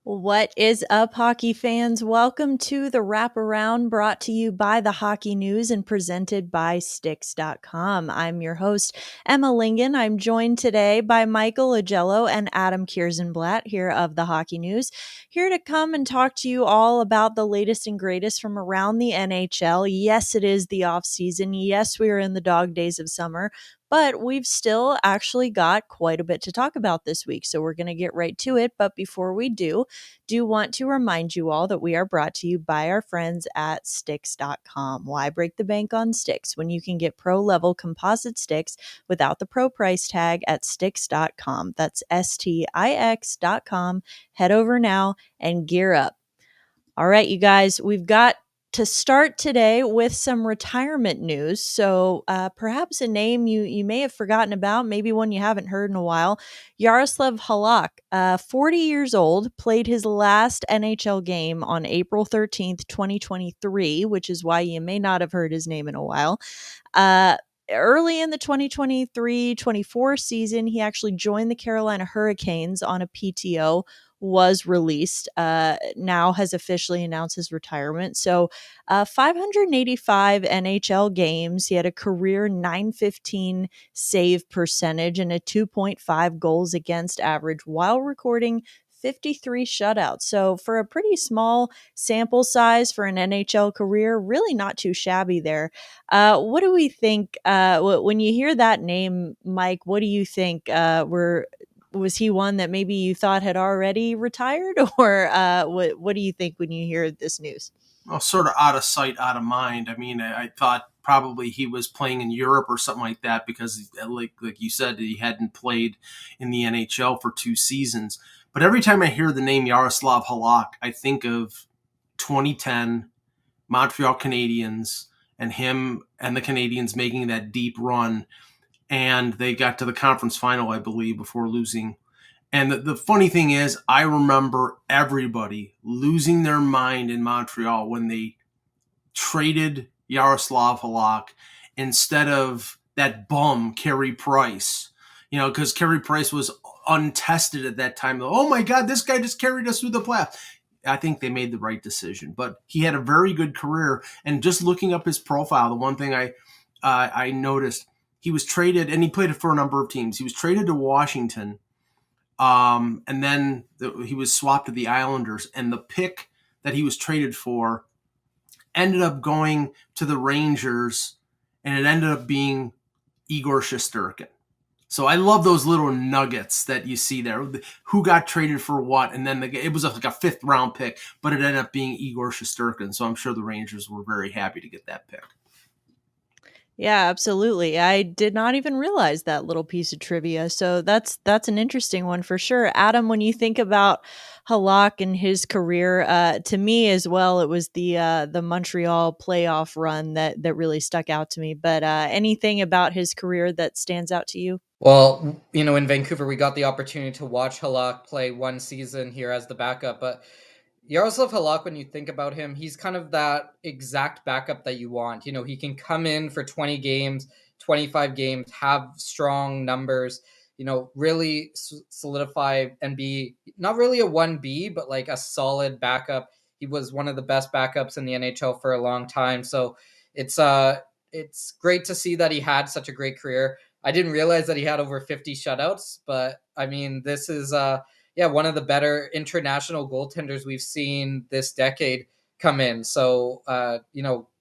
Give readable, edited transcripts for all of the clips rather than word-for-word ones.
What is up, hockey fans? Welcome to the Wraparound, brought to you by the Hockey News and presented by Sticks.com. I'm your host, Emma Lingan. I'm joined today by Michael Augello and Adam Kierszenblat here of the Hockey News, here to come and talk to you all about the latest and greatest from around the NHL. Yes, it is the off season. Yes, we are in the dog days of summer, but we've still actually got quite a bit to talk about this week. So we're going to get right to it. But before we do want to remind you all that we are brought to you by our friends at Sticks.com. Why break the bank on sticks when you can get pro level composite sticks without the pro price tag at Sticks.com? That's STIX.com. Head over now and gear up. All right, you guys, we've got to start today with some retirement news. So perhaps a name you may have forgotten about, maybe one you haven't heard in a while. Jaroslav Halak, 40 years old, played his last NHL game on April 13th, 2023, which is why you may not have heard his name in a while. Early in the 2023-24 season, he actually joined the Carolina Hurricanes on a PTO, was released, now has officially announced his retirement. So 585 NHL games. He had a career .915 save percentage and a 2.5 goals against average while recording 53 shutouts. So for a pretty small sample size for an NHL career, really not too shabby there. What do we think when you hear that name, Mike? What do you think? Was he one that maybe you thought had already retired, or what do you think when you hear this news? Well, sort of out of sight, out of mind. I mean, I thought probably he was playing in Europe or something like that because, like you said, he hadn't played in the NHL for 2 seasons. But every time I hear the name Jaroslav Halak, I think of 2010 Montreal Canadiens and him and the Canadiens making that deep run, and they got to the conference final, I believe, before losing. And the funny thing is, I remember everybody losing their mind in Montreal when they traded Jaroslav Halak instead of that bum, Carey Price. You know, because Carey Price was untested at that time. Oh my God, this guy just carried us through the playoffs. I think they made the right decision. But he had a very good career. And just looking up his profile, the one thing I noticed, he was traded, and he played for a number of teams. He was traded to Washington, and then he was swapped to the Islanders, and the pick that he was traded for ended up going to the Rangers, and it ended up being Igor Shesterkin. So I love those little nuggets that you see there. Who got traded for what, and then it was like a 5th round pick, but it ended up being Igor Shesterkin. So I'm sure the Rangers were very happy to get that pick. Yeah, absolutely. I did not even realize that little piece of trivia. So that's an interesting one for sure. Adam, when you think about Halak and his career, to me as well, it was the Montreal playoff run that really stuck out to me. But anything about his career that stands out to you? Well, in Vancouver, we got the opportunity to watch Halak play one season here as the backup. But Yaroslav Halak, when you think about him, he's kind of that exact backup that you want. He can come in for 20 games, 25 games, have strong numbers, really solidify and be not really a 1B, but like a solid backup. He was one of the best backups in the NHL for a long time. So it's great to see that he had such a great career. I didn't realize that he had over 50 shutouts, but I mean, this is one of the better international goaltenders we've seen this decade come in. So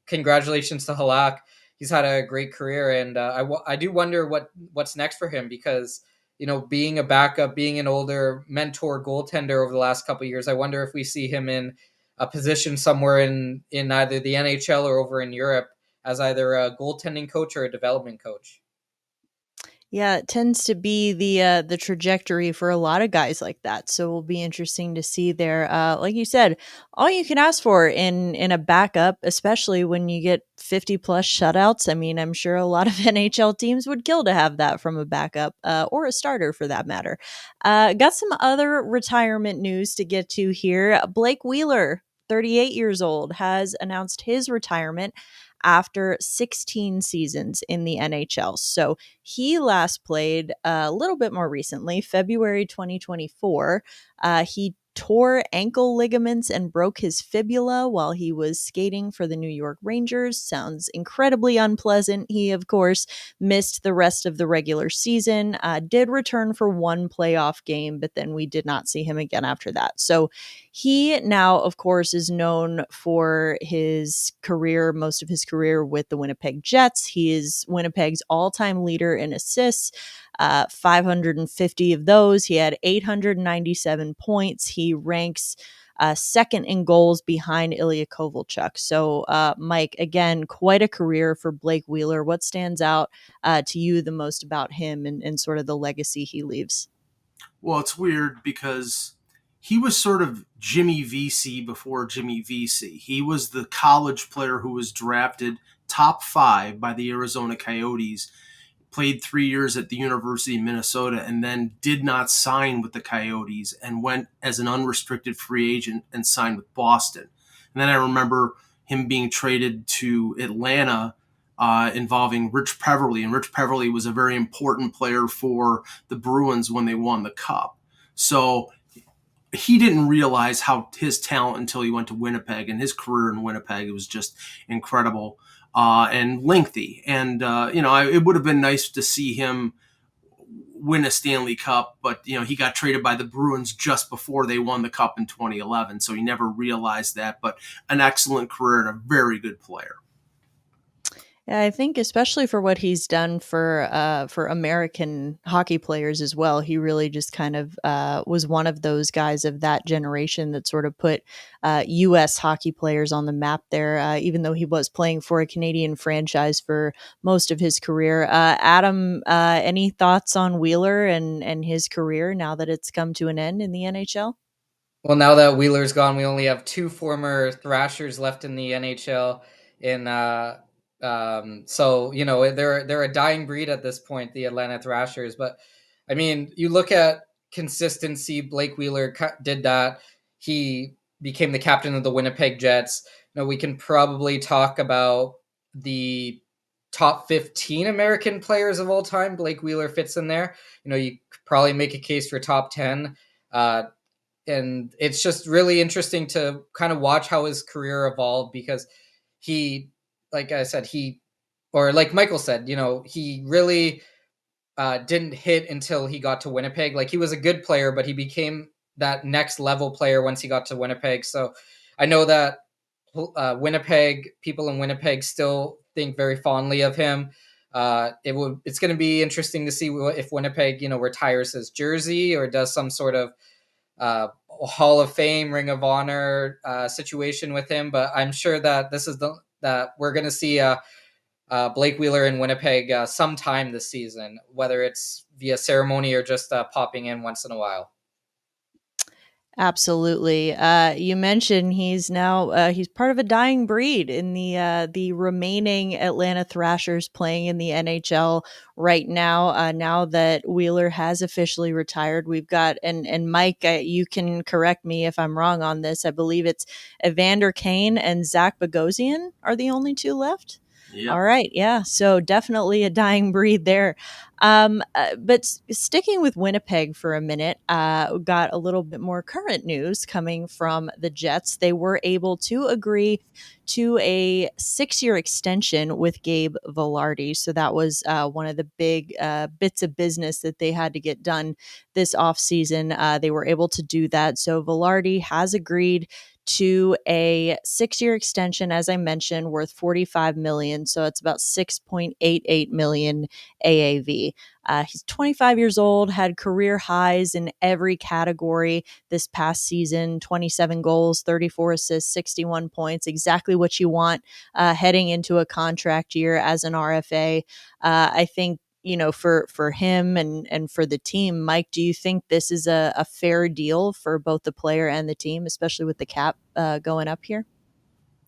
congratulations to Halak. He's had a great career, and I do wonder what's next for him, because being a backup, being an older mentor goaltender over the last couple of years, I wonder if we see him in a position somewhere in either the NHL or over in Europe as either a goaltending coach or a development coach. Yeah, it tends to be the trajectory for a lot of guys like that. So it'll be interesting to see there. Like you said, all you can ask for in a backup, especially when you get 50 plus shutouts. I mean, I'm sure a lot of NHL teams would kill to have that from a backup or a starter for that matter. Got some other retirement news to get to here. Blake Wheeler, 38 years old, has announced his retirement after 16 seasons in the NHL. So he last played a little bit more recently, February 2024. He tore ankle ligaments and broke his fibula while he was skating for the New York Rangers. Sounds incredibly unpleasant. He, of course, missed the rest of the regular season, did return for one playoff game, but then we did not see him again after that. So he now, of course, is known for his career, most of his career with the Winnipeg Jets. He is Winnipeg's all-time leader in assists. 550 of those. He had 897 points. He ranks second in goals behind Ilya Kovalchuk. So, Mike, again, quite a career for Blake Wheeler. What stands out to you the most about him and sort of the legacy he leaves? Well, it's weird because he was sort of Jimmy VC before Jimmy VC. He was the college player who was drafted top 5 by the Arizona Coyotes, played 3 years at the University of Minnesota, and then did not sign with the Coyotes and went as an unrestricted free agent and signed with Boston. And then I remember him being traded to Atlanta involving Rich Peverley. And Rich Peverley was a very important player for the Bruins when they won the Cup. So he didn't realize how his talent until he went to Winnipeg, and his career in Winnipeg, it was just incredible. And lengthy. And, it would have been nice to see him win a Stanley Cup, but, he got traded by the Bruins just before they won the Cup in 2011. So he never realized that, but an excellent career and a very good player. Yeah, I think especially for what he's done for American hockey players as well, he really just kind of was one of those guys of that generation that sort of put U.S. hockey players on the map there. Even though he was playing for a Canadian franchise for most of his career, Adam, any thoughts on Wheeler and his career now that it's come to an end in the NHL? Well, now that Wheeler's gone, we only have 2 former Thrashers left in the NHL. In So they're a dying breed at this point, the Atlanta Thrashers. But I mean, you look at consistency. Blake Wheeler did that. He became the captain of the Winnipeg Jets. We can probably talk about the top 15 American players of all time. Blake Wheeler fits in there. You could probably make a case for top 10. And it's just really interesting to kind of watch how his career evolved, because he, like I said, or like Michael said, he really didn't hit until he got to Winnipeg. Like, he was a good player, but he became that next level player once he got to Winnipeg. So I know that people in Winnipeg still think very fondly of him. It's going to be interesting to see if Winnipeg, retires his jersey or does some sort of Hall of Fame, Ring of Honor situation with him. But I'm sure that that we're going to see Blake Wheeler in Winnipeg sometime this season, whether it's via ceremony or just popping in once in a while. Absolutely. You mentioned he's now he's part of a dying breed in the remaining Atlanta Thrashers playing in the NHL right now. Now that Wheeler has officially retired, we've got and Mike, you can correct me if I'm wrong on this. I believe it's Evander Kane and Zach Bogosian are the only 2 left. Yep. All right. Yeah. So definitely a dying breed there. But sticking with Winnipeg for a minute, got a little bit more current news coming from the Jets. They were able to agree to a 6-year extension with Gabe Vilardi. So that was one of the big bits of business that they had to get done this offseason. They were able to do that. So Vilardi has agreed to a 6-year extension, as I mentioned, worth $45 million. So it's about $6.88 million AAV. He's 25 years old, had career highs in every category this past season: 27 goals, 34 assists, 61 points, exactly what you want heading into a contract year as an RFA. I think, for him and for the team, Mike, do you think this is a fair deal for both the player and the team, especially with the cap going up here?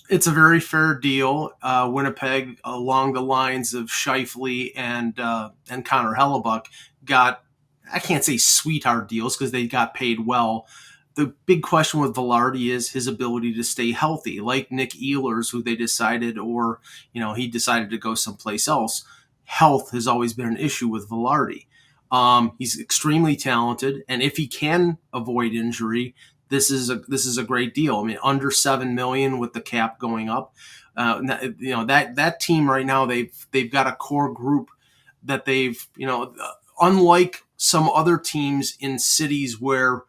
It's a very fair deal. Winnipeg, along the lines of Scheifele and Connor Hellebuck, got, I can't say sweetheart deals because they got paid well. The big question with Vilardi is his ability to stay healthy, like Nick Ehlers, who they decided, or he decided to go someplace else. Health has always been an issue with Vilardi. He's extremely talented, and if he can avoid injury, this is a great deal. I mean, under $7 million with the cap going up. That team right now, they've got a core group that unlike some other teams in cities where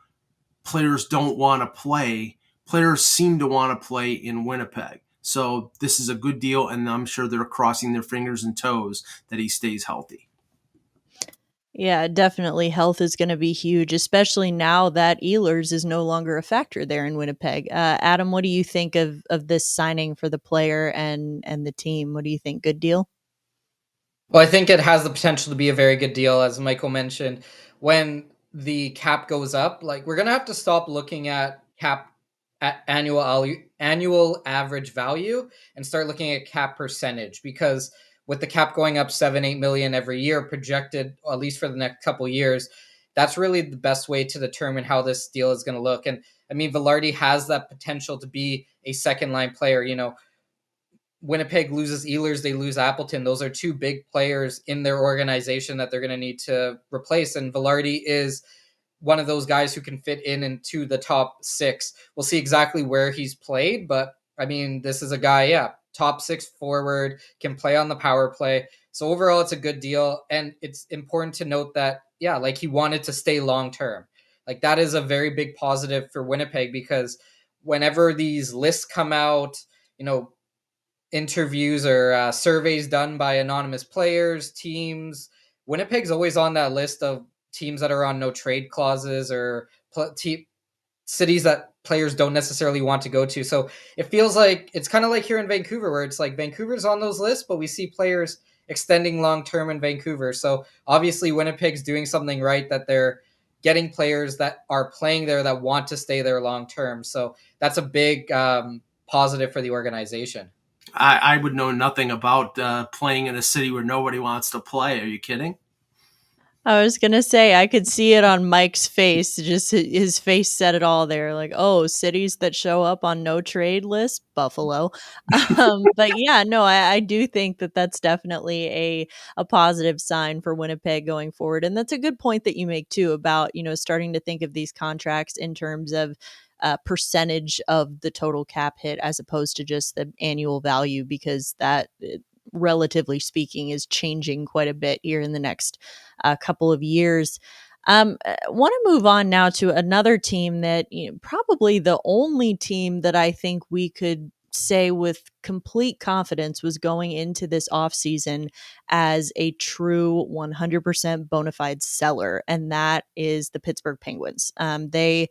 players don't want to play, players seem to want to play in Winnipeg. So this is a good deal, and I'm sure they're crossing their fingers and toes that he stays healthy. Yeah, definitely health is going to be huge, especially now that Ehlers is no longer a factor there in Winnipeg. Adam, what do you think of this signing for the player and the team? What do you think? Good deal? Well, I think it has the potential to be a very good deal, as Michael mentioned. When the cap goes up, like, we're gonna have to stop looking at cap at annual average value and start looking at cap percentage, because with the cap going up 7-8 million every year projected, at least for the next couple years, that's really the best way to determine how this deal is going to look. And I mean, Vilardi has that potential to be a second line player. Winnipeg loses Ehlers, they lose Appleton. Those are two big players in their organization that they're going to need to replace. And Vilardi is one of those guys who can fit into the top six. We'll see exactly where he's played, but I mean, this is a guy, yeah, top six forward, can play on the power play. So overall, it's a good deal. And it's important to note that, yeah, like, he wanted to stay long term. Like, that is a very big positive for Winnipeg, because whenever these lists come out, interviews or surveys done by anonymous players, teams, Winnipeg's always on that list of teams that are on no trade clauses, or cities that players don't necessarily want to go to. So it feels like it's kind of like here in Vancouver, where it's like Vancouver's on those lists, but we see players extending long term in Vancouver. So obviously Winnipeg's doing something right, that they're getting players that are playing there that want to stay there long term. So that's a big positive for the organization. I would know nothing about playing in a city where nobody wants to play. Are you kidding? I was gonna say I could see it on Mike's face. Just his face said it all there. Like, oh, cities that show up on no trade list, Buffalo. But yeah, no, I do think that that's definitely a positive sign for Winnipeg going forward, and that's a good point that you make too about starting to think of these contracts in terms of percentage of the total cap hit as opposed to just the annual value, because that relatively speaking is changing quite a bit here in the next couple of years. Want to move on now to another team that probably the only team that I think we could say with complete confidence was going into this offseason as a true 100% bona fide seller, and that is the Pittsburgh Penguins. They,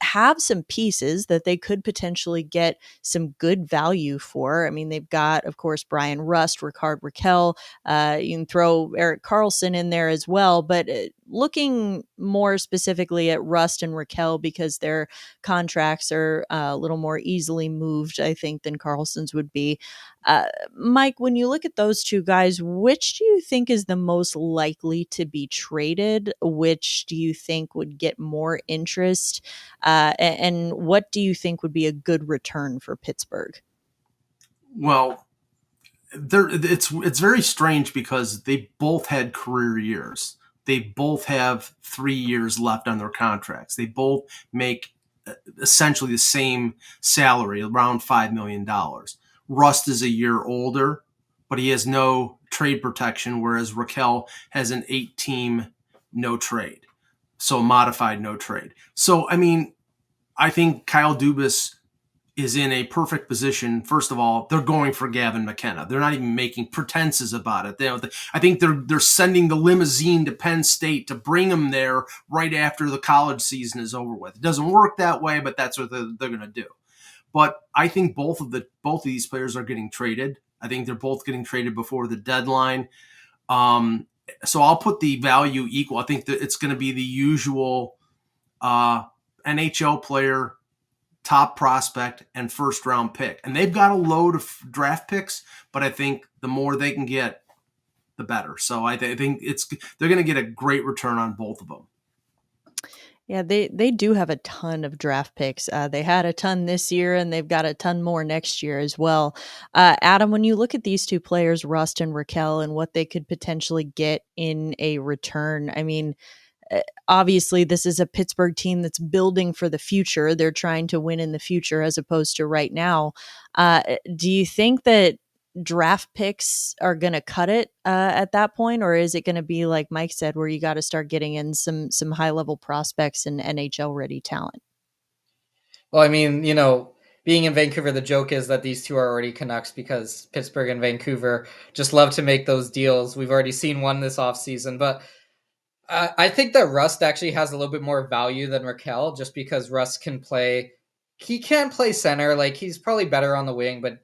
have some pieces that they could potentially get some good value for. I mean, they've got, of course, Bryan Rust, Rickard, Rakell. You can throw Erik Karlsson in there as well, but looking more specifically at Rust and Rakell, because their contracts are a little more easily moved, I think, than Karlsson's would be. Mike, when you look at those two guys, which do you think is the most likely to be traded? Which do you think would get more interest? And what do you think would be a good return for Pittsburgh? Well, it's very strange because they both had career years. They both have 3 years left on their contracts. They both make essentially the same salary, around $5 million. Rust is a year older, but he has no trade protection, whereas Rakell has an 8-team no trade, so modified no trade. So, I mean, I think Kyle Dubas is in a perfect position. First of all, they're going for Gavin McKenna. They're not even making pretenses about it. I think they're sending the limousine to Penn State to bring him there right after the college season is over with. It doesn't work that way, but that's what they're going to do. But I think both of these players are getting traded. I think they're both getting traded before the deadline. So I'll put the value equal. I think that it's going to be the usual NHL player, top prospect, and first round pick. And they've got a load of draft picks, but I think the more they can get, the better. So I think they're going to get a great return on both of them. Yeah, they do have a ton of draft picks. They had a ton this year, and they've got a ton more next year as well. Adam, when you look at these two players, Rust and Rakell, and what they could potentially get in a return, I mean, obviously this is a Pittsburgh team that's building for the future. They're trying to win in the future as opposed to right now. Do you think that draft picks are going to cut it at that point, or is it going to be like Mike said, where you got to start getting in some high level prospects and NHL ready talent? Well, I mean, being in Vancouver, the joke is that these two are already Canucks because Pittsburgh and Vancouver just love to make those deals. We've already seen one this offseason, but I think that Rust actually has a little bit more value than Rakell just because Rust can play. He can play center. Like, he's probably better on the wing, but,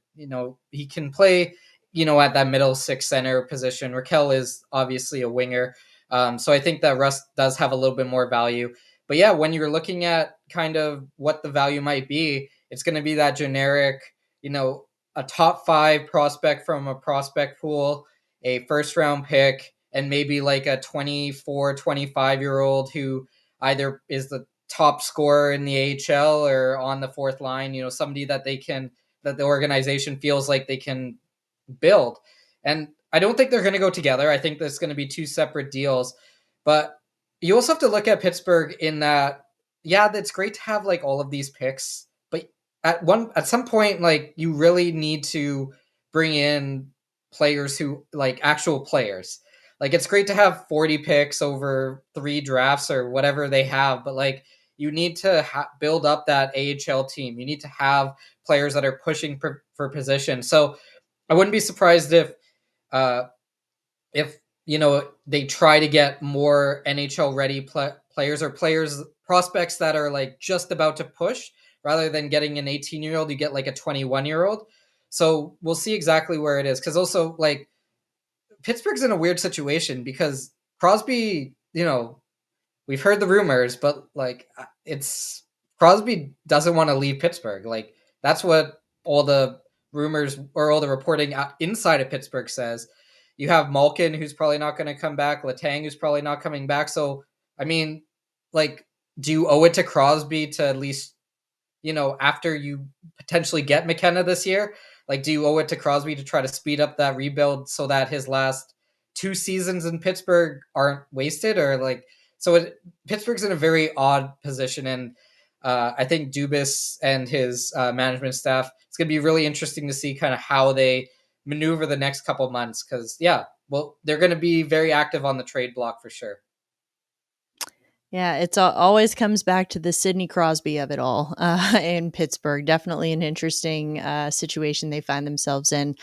he can play, at that middle six center position. Rakell is obviously a winger. So I think that Rust does have a little bit more value. But yeah, when you're looking at kind of what the value might be, it's going to be that generic, a top 5 prospect from a prospect pool, a first round pick, and maybe like a 24, 25-year-old who either is the top scorer in the AHL or on the fourth line, somebody that that the organization feels like they can build. And I don't think they're going to go together. I think there's going to be 2 separate deals. But you also have to look at Pittsburgh in that, yeah, that's great to have like all of these picks, but at some point, like, you really need to bring in players who, like, actual players. Like, it's great to have 40 picks over 3 drafts or whatever they have, but like, you need to build up that AHL team. You need to have players that are pushing for position. So I wouldn't be surprised uh, if they try to get more NHL ready players or players prospects that are like just about to push, rather than getting an 18-year-old. You get like a 21-year-old. So we'll see exactly where it is, because also, like, Pittsburgh's in a weird situation because Crosby, we've heard the rumors, but like, it's Crosby doesn't want to leave Pittsburgh. Like, that's what all the rumors or all the reporting inside of Pittsburgh says. You have Malkin, who's probably not going to come back, Letang, who's probably not coming back. So, I mean, like, do you owe it to Crosby to at least, after you potentially get McKenna this year, like, do you owe it to Crosby to try to speed up that rebuild so that his last 2 seasons in Pittsburgh aren't wasted? Or like, so Pittsburgh's in a very odd position, and I think Dubas and his management staff, it's going to be really interesting to see kind of how they maneuver the next couple months, because yeah, well, they're going to be very active on the trade block for sure. Yeah, it's always comes back to the Sidney Crosby of it all in Pittsburgh. Definitely an interesting situation they find themselves in.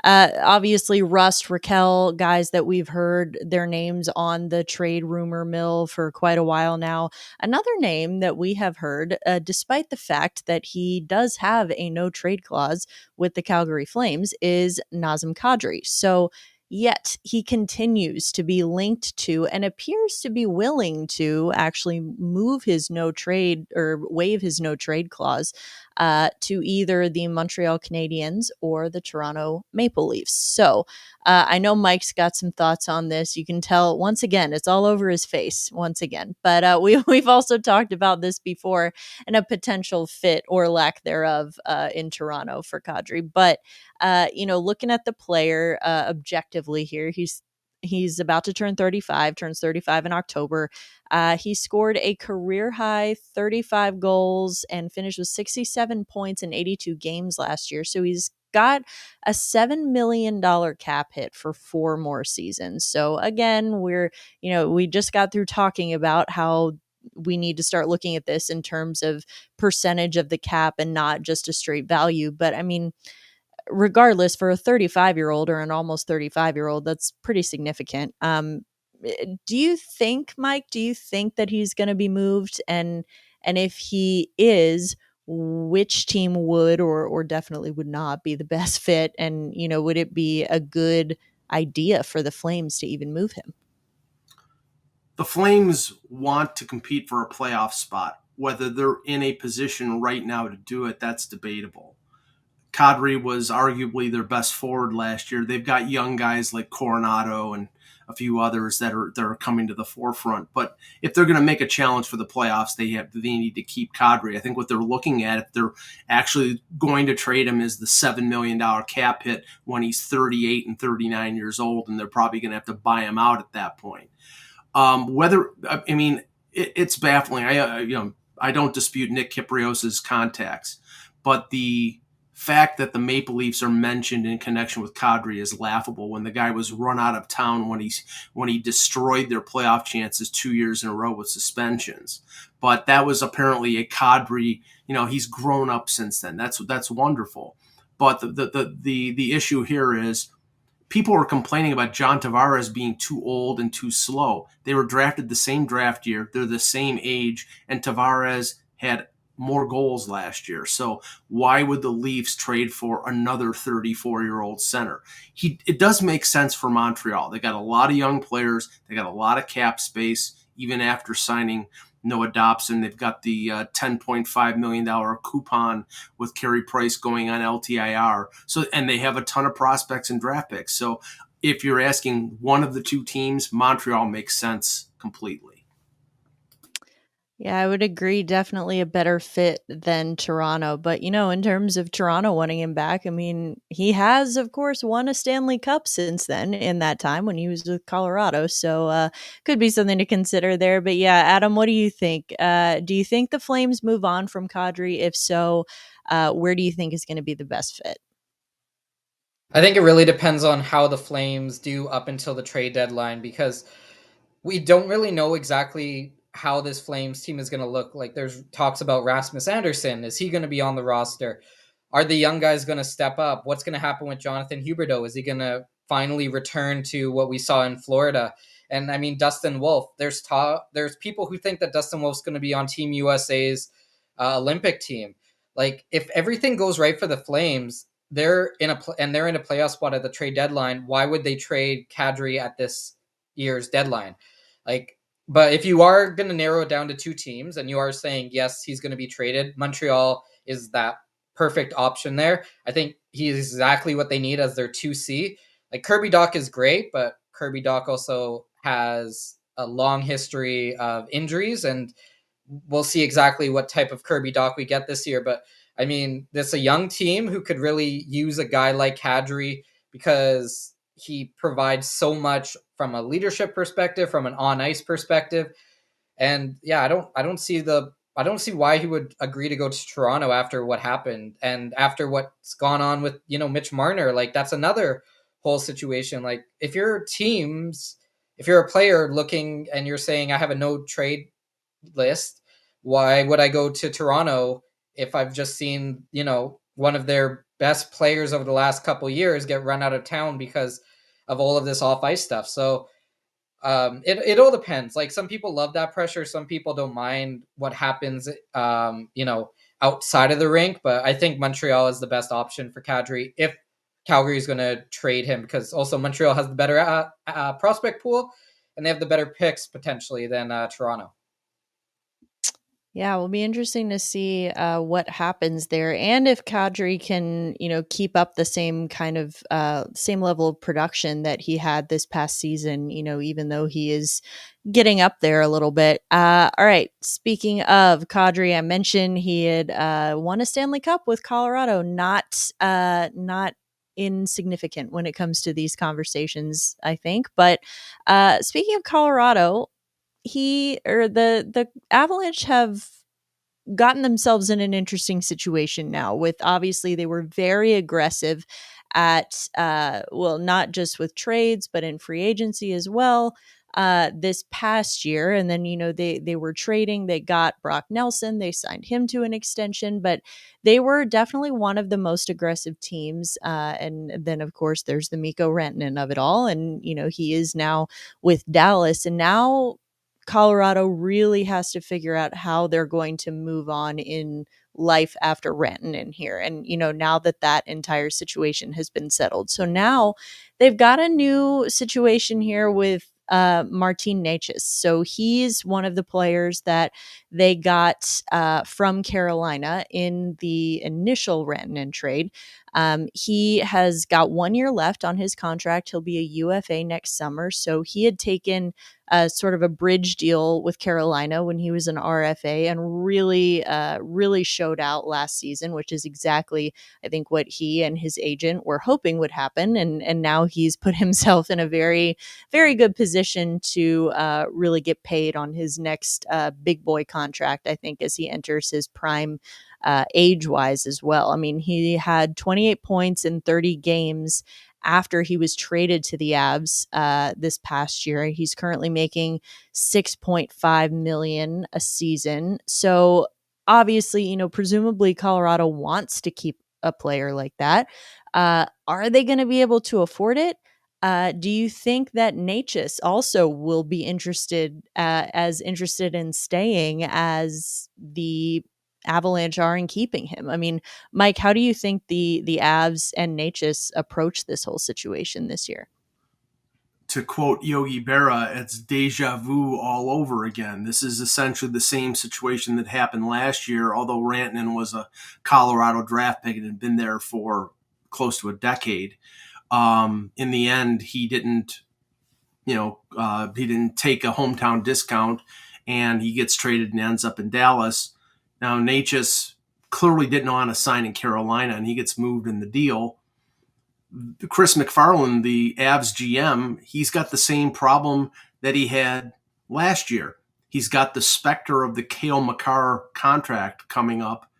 Obviously, Rust, Rakell, guys that we've heard their names on the trade rumor mill for quite a while now. Another name that we have heard, despite the fact that he does have a no trade clause with the Calgary Flames, is Nazem Kadri. So yet he continues to be linked to and appears to be willing to actually move his no trade or waive his no trade clause to either the Montreal Canadiens or the Toronto Maple Leafs. So I know Mike's got some thoughts on this. You can tell, once again, it's all over his face once again. But we've also talked about this before and a potential fit or lack thereof in Toronto for Kadri. But looking at the player objectively here, he's about to turns 35 in October. He scored a career high 35 goals and finished with 67 points in 82 games last year. So he's got a $7 million cap hit for 4 more seasons. So again, we just got through talking about how we need to start looking at this in terms of percentage of the cap and not just a straight value. But I mean, regardless, for a 35-year-old or an almost 35-year-old, that's pretty significant. Do you think, Mike, that he's going to be moved? And if he is, which team would or definitely would not be the best fit? And, would it be a good idea for the Flames to even move him? The Flames want to compete for a playoff spot. Whether they're in a position right now to do it, that's debatable. Kadri was arguably their best forward last year. They've got young guys like Coronado and a few others that are coming to the forefront. But if they're going to make a challenge for the playoffs, they need to keep Kadri. I think what they're looking at, if they're actually going to trade him, is the $7 million cap hit when he's 38 and 39 years old, and they're probably going to have to buy him out at that point. Whether I mean it's baffling. I don't dispute Nick Kypreos's contacts, but the fact that the Maple Leafs are mentioned in connection with Kadri is laughable. When the guy was run out of town when he destroyed their playoff chances 2 years in a row with suspensions, but that was apparently a Kadri. He's grown up since then. That's wonderful. But the issue here is people were complaining about John Tavares being too old and too slow. They were drafted the same draft year. They're the same age, and Tavares had more goals last year. So why would the Leafs trade for another 34-year-old center? It does make sense for Montreal. They got a lot of young players. They got a lot of cap space, even after signing Noah Dobson. They've got the $10.5 million coupon with Carey Price going on LTIR. So, and they have a ton of prospects and draft picks. So if you're asking one of the two teams, Montreal makes sense completely. Yeah, I would agree. Definitely a better fit than Toronto. But, in terms of Toronto wanting him back, I mean, he has, of course, won a Stanley Cup since then in that time when he was with Colorado. So, could be something to consider there. But yeah, Adam, what do you think? Do you think the Flames move on from Kadri? If so, where do you think is going to be the best fit? I think it really depends on how the Flames do up until the trade deadline, because we don't really know exactly how this Flames team is going to look. Like, there's talks about Rasmus Anderson. Is he going to be on the roster? Are the young guys going to step up? What's going to happen with Jonathan Huberdeau? Is he going to finally return to what we saw in Florida? And I mean, Dustin Wolf. There's people who think that Dustin Wolf's going to be on Team USA's Olympic team. Like, if everything goes right for the Flames, they're in a playoff spot at the trade deadline. Why would they trade Kadri at this year's deadline? Like, but if you are going to narrow it down to two teams and you are saying yes, he's going to be traded, Montreal is that perfect option there. I think he's exactly what they need as their 2C. Like, Kirby Dach is great, but Kirby Dach also has a long history of injuries, and we'll see exactly what type of Kirby Dach we get this year. But I mean, this a young team who could really use a guy like Kadri, because he provides so much from a leadership perspective, from an on ice perspective. And yeah, I don't see why he would agree to go to Toronto after what happened and after what's gone on with, Mitch Marner. Like, that's another whole situation. Like, if you're a player looking and you're saying I have a no trade list, why would I go to Toronto if I've just seen, one of their best players over the last couple years get run out of town because of all of this off ice stuff? So it all depends. Like, some people love that pressure, some people don't mind what happens outside of the rink. But I think Montreal is the best option for Kadri if Calgary is going to trade him, because also Montreal has the better prospect pool and they have the better picks potentially than Toronto. Yeah, it will be interesting to see what happens there, and if Kadri can, keep up the same kind of same level of production that he had this past season. Even though he is getting up there a little bit. All right. Speaking of Kadri, I mentioned he had won a Stanley Cup with Colorado. Not insignificant when it comes to these conversations, I think. But speaking of Colorado, the Avalanche have gotten themselves in an interesting situation now. With, obviously, they were very aggressive at not just with trades but in free agency as well this past year. And then they were trading. They got Brock Nelson. They signed him to an extension. But they were definitely one of the most aggressive teams. And then, of course, there's the Mikko Rantanen of it all. And he is now with Dallas. And now Colorado really has to figure out how they're going to move on in life after Rantanen here. And, now that entire situation has been settled. So now they've got a new situation here with Martin Necas. So he's one of the players that they got from Carolina in the initial Rantanen trade. He has got 1 year left on his contract. He'll be a UFA next summer. So he had taken sort of a bridge deal with Carolina when he was an RFA and really showed out last season, which is exactly, I think, what he and his agent were hoping would happen. And now he's put himself in a very, very good position to really get paid on his next big boy contract, I think, as he enters his prime age-wise as well. I mean, he had 28 points in 30 games after he was traded to the Avs this past year. He's currently making $6.5 million a season. So obviously, presumably Colorado wants to keep a player like that. Are they going to be able to afford it? Do you think that Necas also will be interested in staying as the Avalanche are in keeping him? I mean, Mike, how do you think the Avs and Necas approach this whole situation this year? To quote Yogi Berra, it's deja vu all over again. This is essentially the same situation that happened last year, although Rantanen was a Colorado draft pick and had been there for close to a decade. In the end, he didn't take a hometown discount, and he gets traded and ends up in Dallas. Now, Necas clearly didn't want to sign in Carolina, and he gets moved in the deal. Chris McFarland, the Avs GM, he's got the same problem that he had last year. He's got the specter of the Cale Makar contract coming up.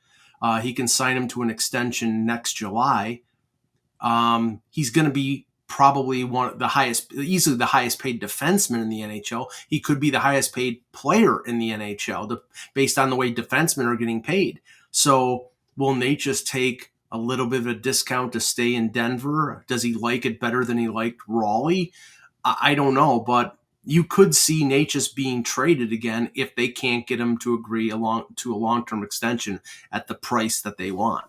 He can sign him to an extension next July. He's going to be probably easily the highest paid defenseman in the NHL. He could be the highest paid player in the NHL based on the way defensemen are getting paid. So will Necas take a little bit of a discount to stay in Denver? Does he like it better than he liked Raleigh? I don't know, but you could see Necas being traded again if they can't get him to agree to a long-term extension at the price that they want.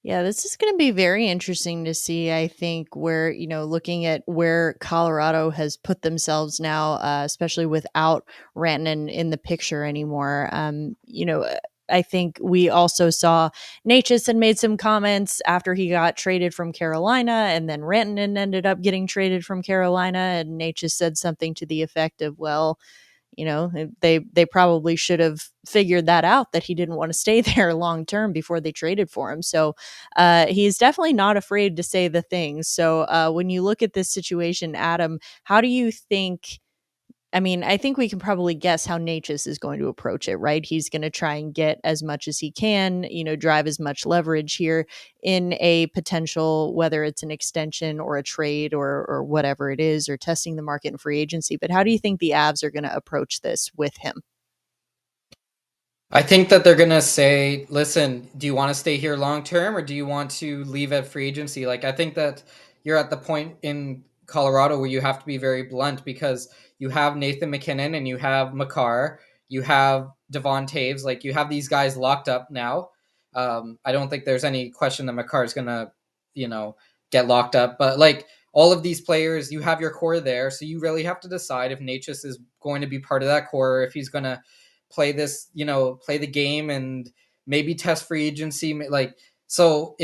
Yeah, this is going to be very interesting to see, I think, where, looking at where Colorado has put themselves now, especially without Rantanen in the picture anymore. I think we also saw Necas had made some comments after he got traded from Carolina, and then Rantanen ended up getting traded from Carolina, and Necas said something to the effect of, well, they probably should have figured that out, that he didn't want to stay there long term before they traded for him. So he's definitely not afraid to say the things. So when you look at this situation, Adam, how do you think? I mean, I think we can probably guess how Necas is going to approach it, right? He's going to try and get as much as he can, drive as much leverage here in a potential, whether it's an extension or a trade or whatever it is, or testing the market in free agency. But how do you think the Avs are going to approach this with him? I think that they're going to say, listen, do you want to stay here long term or do you want to leave at free agency? Like, I think that you're at the point in Colorado where you have to be very blunt, because you have Nathan MacKinnon and you have Makar, you have Devon Taves, like you have these guys locked up now. I don't think there's any question that Makar is going to, get locked up, but like all of these players, you have your core there. So you really have to decide if Necas is going to be part of that core, or if he's going to play the game and maybe test free agency. So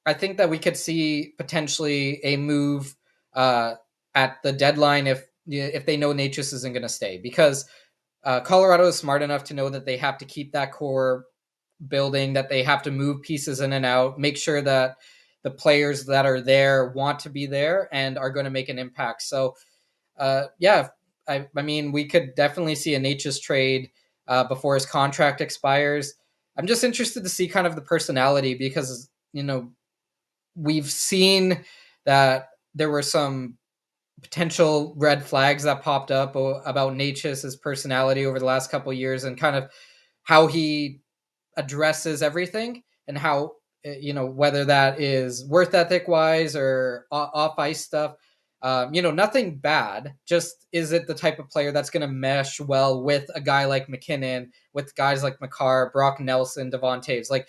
I think that we could see potentially a move at the deadline if they know Necas isn't going to stay, because Colorado is smart enough to know that they have to keep that core building, that they have to move pieces in and out, make sure that the players that are there want to be there and are going to make an impact. So I mean, we could definitely see a Necas trade before his contract expires. I'm just interested to see kind of the personality, because we've seen that there were some potential red flags that popped up about Necas's personality over the last couple of years, and kind of how he addresses everything, and how whether that is worth ethic wise or off ice stuff. Nothing bad. Just, is it the type of player that's going to mesh well with a guy like MacKinnon, with guys like Makar, Brock Nelson, Devon Taves? Like,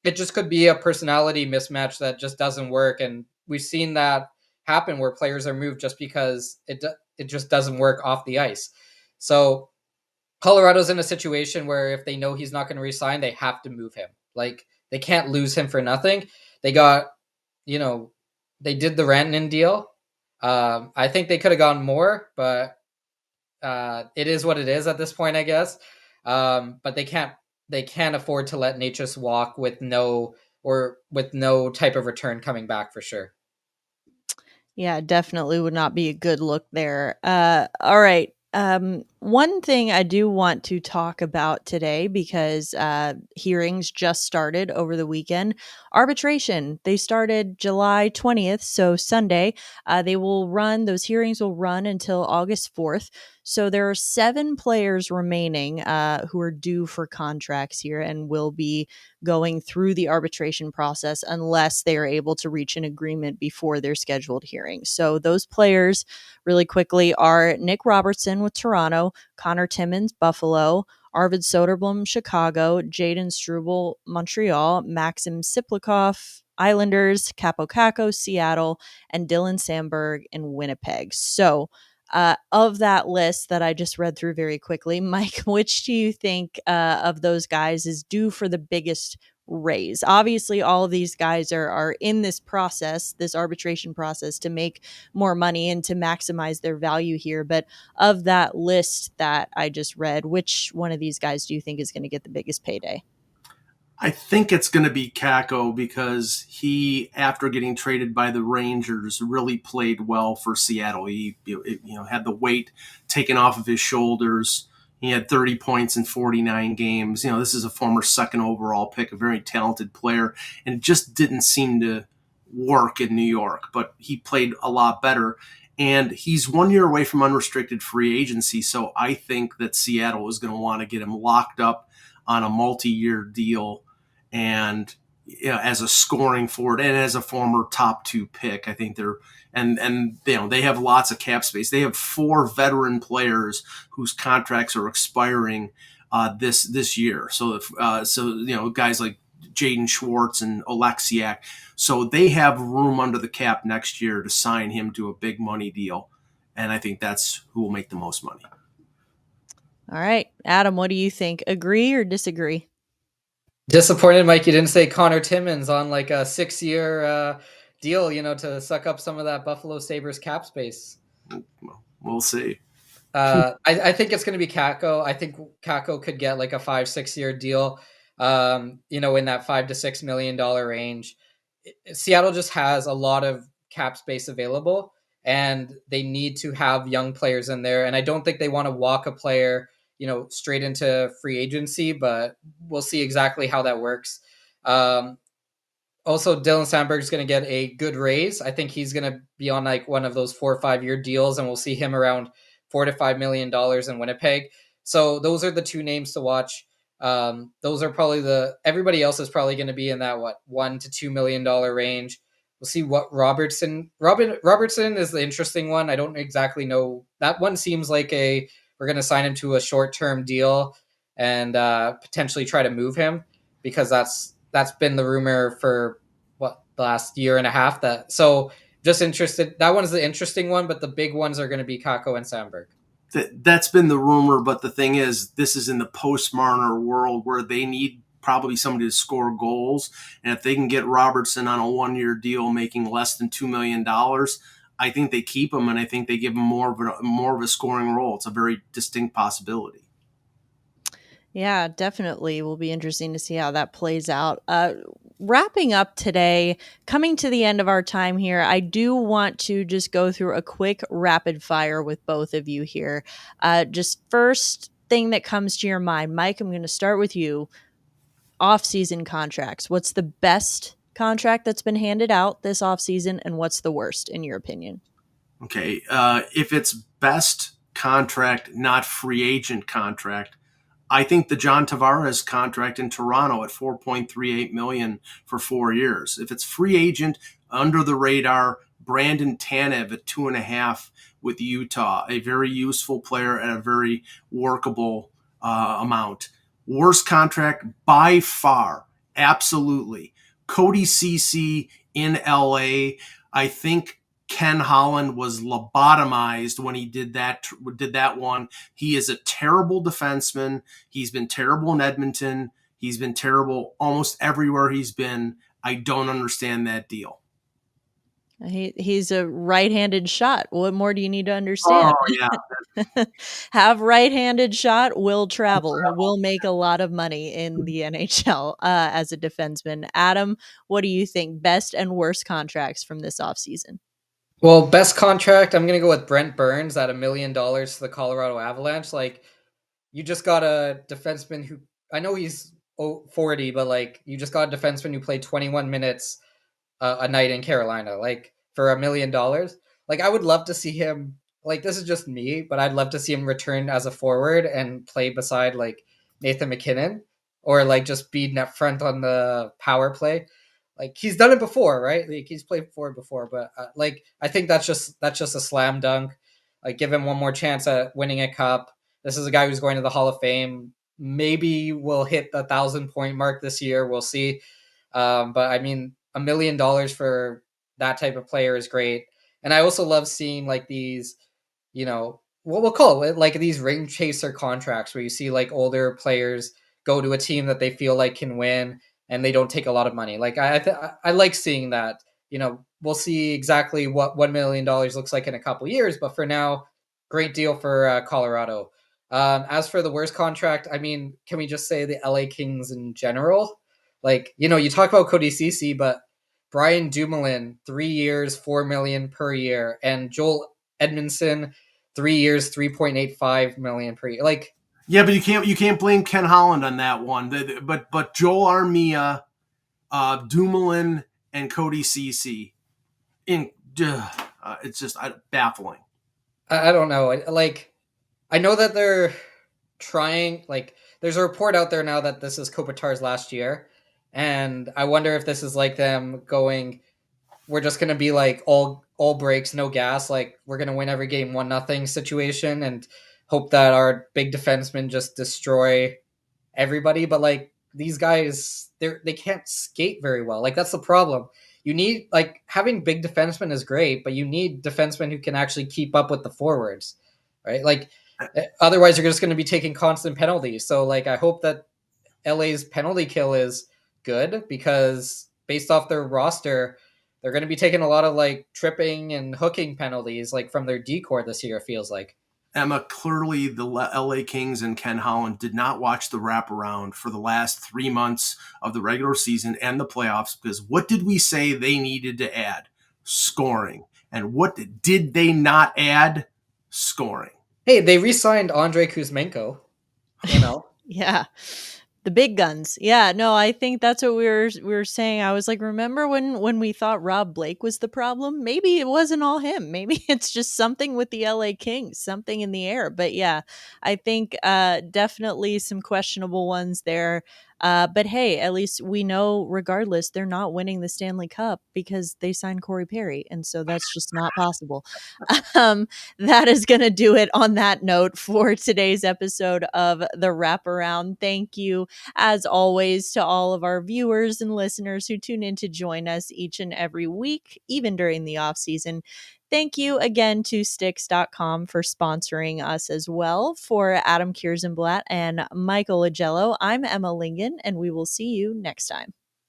it just could be a personality mismatch that just doesn't work, and we've seen that happen where players are moved just because it just doesn't work off the ice. So Colorado's in a situation where if they know he's not going to resign, they have to move him. Like, they can't lose him for nothing. they got, they did the Rantanen deal. I think they could have gone more, but it is what it is at this point, I guess. But they can't afford to let Necas walk with no type of return coming back for sure. Yeah, definitely would not be a good look there. All right. One thing I do want to talk about today, because hearings just started over the weekend. Arbitration. They started July 20th, so Sunday. Those hearings will run until August 4th. So there are 7 players remaining who are due for contracts here and will be going through the arbitration process unless they are able to reach an agreement before their scheduled hearing. So those players, really quickly, are Nick Robertson with Toronto, Connor Timmins, Buffalo, Arvid Soderblom, Chicago, Jaden Struble, Montreal, Maxim Siplikov, Islanders, Capo Caco, Seattle, and Dylan Sandberg in Winnipeg. So of that list that I just read through very quickly, Mike, which do you think of those guys is due for the biggest raise? Obviously, all of these guys are in this process, this arbitration process, to make more money and to maximize their value here. But of that list that I just read, which one of these guys do you think is going to get the biggest payday? I think it's going to be Kako because he, after getting traded by the Rangers, really played well for Seattle. He had the weight taken off of his shoulders. He had 30 points in 49 games. This is a former second overall pick, a very talented player, and it just didn't seem to work in New York, but he played a lot better. And he's 1 year away from unrestricted free agency, so I think that Seattle is going to want to get him locked up on a multi-year deal and as a scoring forward and as a former top 2 pick. I think they're and they have lots of cap space. They have 4 veteran players whose contracts are expiring this year. So guys like Jaden Schwartz and Oleksiak. So they have room under the cap next year to sign him to a big money deal, and I think that's who will make the most money. All right, Adam, what do you think? Agree or disagree? Disappointed, Mike, you didn't say Connor Timmins on like a 6-year deal, to suck up some of that Buffalo Sabres cap space. Well, we'll see. I think it's going to be Kako. I think Kako could get like a 5-6 year deal, in that $5 to $6 million range. Seattle just has a lot of cap space available, and they need to have young players in there. And I don't think they want to walk a player, straight into free agency, but we'll see exactly how that works. Also, Dylan Sandberg is going to get a good raise. I think he's going to be on like one of those 4 or 5 year deals, and we'll see him around $4 to $5 million in Winnipeg. So those are the 2 names to watch. Those are probably everybody else is probably going to be in that $1 to $2 million range. We'll see what Robertson is the interesting one. I don't exactly know. That one seems like we're going to sign him to a short-term deal and potentially try to move him, because that's been the rumor for the last year and a half. So just interested. That one's the interesting one, but the big ones are going to be Kako and Sandberg. That's been the rumor, but the thing is, this is in the post-Marner world where they need probably somebody to score goals. And if they can get Robertson on a 1-year deal making less than $2 million, I think they keep him, and I think they give him more of a scoring role. It's a very distinct possibility. Yeah, definitely will be interesting to see how that plays out. Wrapping up today, coming to the end of our time here, I do want to just go through a quick rapid fire with both of you here. Just first thing that comes to your mind, Mike, I'm going to start with you. Off-season contracts. What's the best contract that's been handed out this off-season, and what's the worst, in your opinion? Okay, if it's best contract, not free agent contract, I think the John Tavares contract in Toronto at $4.38 million for 4 years. If it's free agent, under the radar, Brandon Tanev at 2.5 with Utah, a very useful player at a very workable amount. Worst contract by far, absolutely. Cody Ceci in LA. I think Ken Holland was lobotomized when he did that one. He is a terrible defenseman. He's been terrible in Edmonton. He's been terrible almost everywhere he's been. I don't understand that deal. He's a right-handed shot. What more do you need to understand? Oh, yeah. Have right-handed shot, will travel, will make a lot of money in the NHL as a defenseman. Adam, what do you think? Best and worst contracts from this offseason? Well, best contract, I'm gonna go with Brent Burns at $1 million to the Colorado Avalanche. Like, you just got a defenseman who, I know he's 40, but like you just got a defenseman who played 21 minutes a night in Carolina, like for $1 million. Like, I would love to see him. Like, this is just me, but I'd love to see him return as a forward and play beside like Nathan McKinnon, or like just be net front on the power play. Like, he's done it before, right? Like, he's played forward before, but like I think that's just a slam dunk. Like, give him one more chance at winning a cup. This is a guy who's going to the Hall of Fame. Maybe we'll hit the 1,000-point mark this year. We'll see. But I mean, $1 million for that type of player is great. And I also love seeing like these, what we'll call it, like these ring chaser contracts where you see like older players go to a team that they feel like can win and they don't take a lot of money. Like, I like seeing that. We'll see exactly what $1 million looks like in a couple years, but for now, great deal for Colorado. As for the worst contract, I mean, can we just say the LA Kings in general? Like, you talk about Cody Ceci, but Brian Dumoulin, 3 years, $4 million per year, and Joel Edmondson, 3 years, $3.85 million per year. Like, Yeah, but you can't blame Ken Holland on that one. But Joel Armia, Dumoulin, and Cody Ceci, it's just baffling. I don't know. Like, I know that they're trying. Like, there's a report out there now that this is Kopitar's last year, and I wonder if this is like them going, we're just gonna be like all breaks, no gas. Like, we're gonna win every game 1-0 situation and hope that our big defensemen just destroy everybody. But like, these guys, they can't skate very well. Like, that's the problem. You need, like, having big defensemen is great, but you need defensemen who can actually keep up with the forwards, right? Like, otherwise you're just going to be taking constant penalties. So like, I hope that LA's penalty kill is good, because based off their roster, they're going to be taking a lot of like tripping and hooking penalties, like from their decor this year, it feels like. Emma, clearly the LA Kings and Ken Holland did not watch the wraparound for the last 3 months of the regular season and the playoffs, because what did we say they needed to add? Scoring. And what did they not add? Scoring. Hey, they re-signed Andrei Kuzmenko, Yeah. The big guns. Yeah, no, I think that's what we were saying. I was like, remember when we thought Rob Blake was the problem? Maybe it wasn't all him. Maybe it's just something with the LA Kings, something in the air. But yeah, I think definitely some questionable ones there. But hey, at least we know, regardless, they're not winning the Stanley Cup because they signed Corey Perry, and so that's just not possible. Um, that is going to do it on that note for today's episode of the Wraparound. Thank you, as always, to all of our viewers and listeners who tune in to join us each and every week, even during the off season. Thank you again to Stix.com for sponsoring us as well. For Adam Kierszenblat and Michael Augello, I'm Emma Lingan, and we will see you next time.